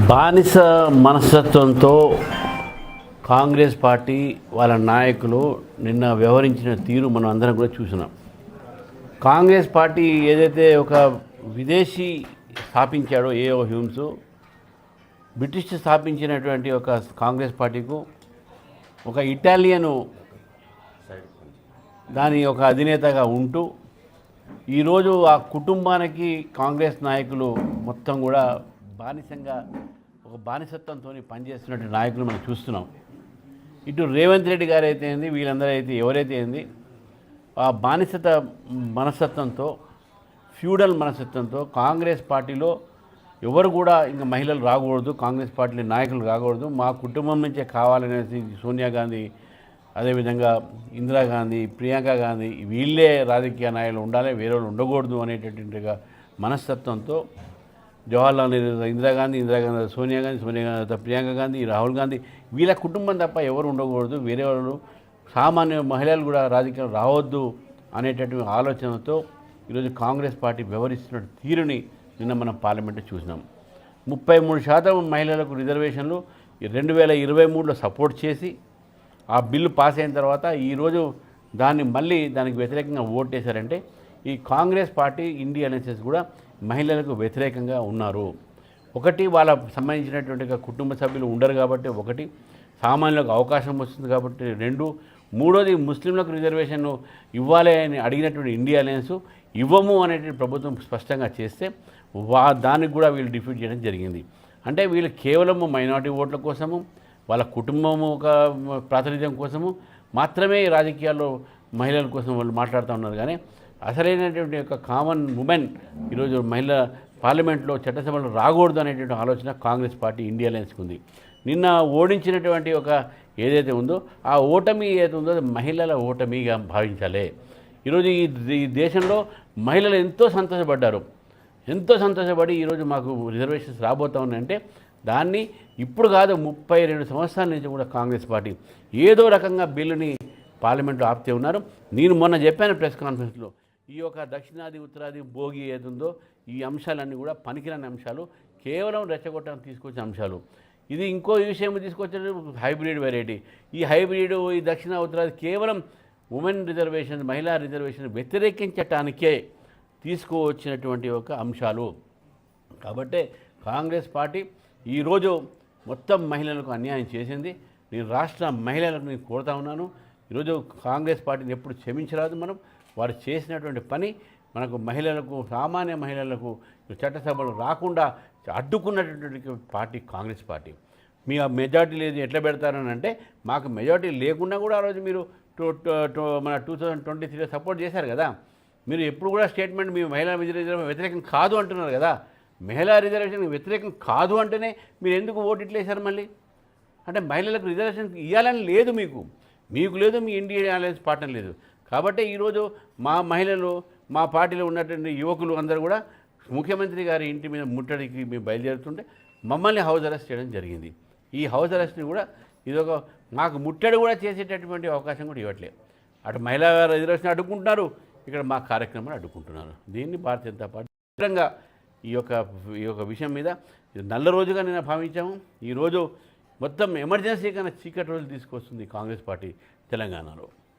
బానిస మనస్తత్వంతో కాంగ్రెస్ పార్టీ వాళ్ళ నాయకులు నిన్న వ్యవహరించిన తీరు మనం అందరం కూడా చూసినాం. కాంగ్రెస్ పార్టీ ఏదైతే ఒక విదేశీ స్థాపించాడో ఏఓ హ్యూమ్స్, బ్రిటిష్ స్థాపించినటువంటి ఒక కాంగ్రెస్ పార్టీకు ఒక ఇటాలియను దాని ఒక అధినేతగా ఉంటూ ఈరోజు ఆ కుటుంబానికి కాంగ్రెస్ నాయకులు మొత్తం కూడా బానిసంగా ఒక బానిసత్వంతో పనిచేస్తున్నటువంటి నాయకులు మనం చూస్తున్నాం. ఇటు రేవంత్ రెడ్డి గారు అయితే ఏంది, వీళ్ళందరూ అయితే ఎవరైతే ఏంది, ఆ బానిసత మనస్తత్వంతో, ఫ్యూడల్ మనస్తత్వంతో కాంగ్రెస్ పార్టీలో ఎవరు కూడా ఇంకా మహిళలు రాకూడదు, కాంగ్రెస్ పార్టీ నాయకులు రాకూడదు, మా కుటుంబం నుంచే కావాలనేసి సోనియా గాంధీ, అదేవిధంగా ఇందిరాగాంధీ, ప్రియాంక గాంధీ వీళ్ళే రాజకీయ నాయకులు ఉండాలి, వేరే వాళ్ళు ఉండకూడదు అనేటటువంటి మనస్తత్వంతో జవహర్లాల్ నెహ్రూ, ఇందిరాగాంధీ, సోనియా గాంధీ, ప్రియాంక గాంధీ, రాహుల్ గాంధీ వీళ్ళ కుటుంబం తప్ప ఎవరు ఉండకూడదు, వేరే వాళ్ళు సామాన్య మహిళలు కూడా రాజకీయాలు రావద్దు అనేటటువంటి ఆలోచనతో ఈరోజు కాంగ్రెస్ పార్టీ వ్యవహరిస్తున్న తీరుని నిన్న మనం పార్లమెంట్లో చూసినాం. 33% మహిళలకు రిజర్వేషన్లు 2023లో సపోర్ట్ చేసి ఆ బిల్లు పాస్ అయిన తర్వాత ఈరోజు దానికి వ్యతిరేకంగా ఓట్ వేశారంటే ఈ కాంగ్రెస్ పార్టీ ఇండియా అలయన్స్ కూడా మహిళలకు వ్యతిరేకంగా ఉన్నారు. ఒకటి వాళ్ళ సంబంధించినటువంటి కుటుంబ సభ్యులు ఉండరు కాబట్టి, ఒకటి సామాన్యులకు అవకాశం వస్తుంది కాబట్టి, మూడోది ముస్లింలకు రిజర్వేషన్ ఇవ్వాలి అని అడిగినటువంటి ఇండియా అలయన్స్ ఇవ్వము అనేటువంటి ప్రభుత్వం స్పష్టంగా చేస్తే దానికి కూడా వీళ్ళు డిఫీట్ చేయడం జరిగింది. అంటే వీళ్ళు కేవలము మైనారిటీ ఓట్ల కోసము, వాళ్ళ కుటుంబము ఒక ప్రాతినిధ్యం కోసము మాత్రమే రాజకీయాల్లో మహిళల కోసం వాళ్ళు మాట్లాడుతూ ఉన్నారు. కానీ అసలైనటువంటి ఒక కామన్ ఉమెన్ ఈరోజు మహిళ పార్లమెంట్లో చట్టసభలో రాకూడదు అనేటువంటి ఆలోచన కాంగ్రెస్ పార్టీ ఇండియా అలయన్స్కి ఉంది. నిన్న ఓడించినటువంటి ఒక ఏదైతే ఉందో ఆ ఓటమి ఏదైతే ఉందో అది మహిళల ఓటమిగా భావించాలి. ఈరోజు ఈ దేశంలో మహిళలు ఎంతో సంతోషపడి ఈరోజు మాకు రిజర్వేషన్స్ రాబోతా ఉన్నాయంటే దాన్ని ఇప్పుడు కాదు 32 సంవత్సరాల నుంచి కూడా కాంగ్రెస్ పార్టీ ఏదో రకంగా బిల్లుని పార్లమెంట్లో ఆపుతూ ఉన్నారు. నేను మొన్న చెప్పాను ప్రెస్ కాన్ఫరెన్స్లో, ఈ యొక్క దక్షిణాది ఉత్తరాది భోగి ఏదుందో ఈ అంశాలన్నీ కూడా పనికిరాని అంశాలు, కేవలం రెచ్చగొట్టడానికి తీసుకొచ్చిన అంశాలు. ఇది ఇంకో విషయం తీసుకొచ్చేది హైబ్రిడ్ వెరైటీ. ఈ హైబ్రిడ్ ఈ దక్షిణ ఉత్తరాది కేవలం ఉమెన్ రిజర్వేషన్, మహిళా రిజర్వేషన్ వ్యతిరేకించటానికే తీసుకువచ్చినటువంటి ఒక అంశాలు. కాబట్టి కాంగ్రెస్ పార్టీ ఈరోజు మొత్తం మహిళలకు అన్యాయం చేసింది. నేను రాష్ట్ర మహిళలకు నేను కోరుతా ఉన్నాను, ఈరోజు కాంగ్రెస్ పార్టీని ఎప్పుడు క్షమించరాదు. వారు చేసినటువంటి పని మనకు మహిళలకు, సామాన్య మహిళలకు చట్టసభలు రాకుండా అడ్డుకున్నటువంటి పార్టీ కాంగ్రెస్ పార్టీ. మీ మెజార్టీ లేదు ఎట్లా పెడతారని అంటే, మాకు మెజార్టీ లేకుండా కూడా ఆ రోజు మీరు మన 2023లో సపోర్ట్ చేశారు కదా. మీరు ఎప్పుడు కూడా స్టేట్మెంట్ మీ మహిళా రిజర్వేషన్ వ్యతిరేకం కాదు అంటున్నారు కదా. మహిళా రిజర్వేషన్ వ్యతిరేకం కాదు అంటేనే మీరు ఎందుకు ఓటు ఇట్లా వేశారు మళ్ళీ? అంటే మహిళలకు రిజర్వేషన్ ఇవ్వాలని లేదు, మీకు లేదు, మీ ఇండియన్ అలయన్స్ పార్ట్నర్ లేదు. కాబట్టి ఈరోజు మా మహిళలు, మా పార్టీలో ఉన్నటువంటి యువకులు అందరూ కూడా ముఖ్యమంత్రి గారి ఇంటి మీద ముట్టడికి మేము బయలుదేరుతుంటే మమ్మల్ని హౌస్ అరెస్ట్ చేయడం జరిగింది. ఈ హౌస్ అరెస్ట్ని కూడా ఇదొక మాకు ముట్టడి కూడా చేసేటటువంటి అవకాశం కూడా ఇవ్వట్లేదు. అటు మహిళా రిజర్వేషన్ అడ్డుకుంటున్నారు, ఇక్కడ మా కార్యక్రమాన్ని అడ్డుకుంటున్నారు. దీన్ని భారతీయ జనతా పార్టీ తీవ్రంగా ఈ యొక్క విషయం మీద నల్ల రోజుగా నేను భావించాము. ఈరోజు మొత్తం ఎమర్జెన్సీ కన్నా చీకటి రోజులు తీసుకొస్తుంది కాంగ్రెస్ పార్టీ తెలంగాణలో.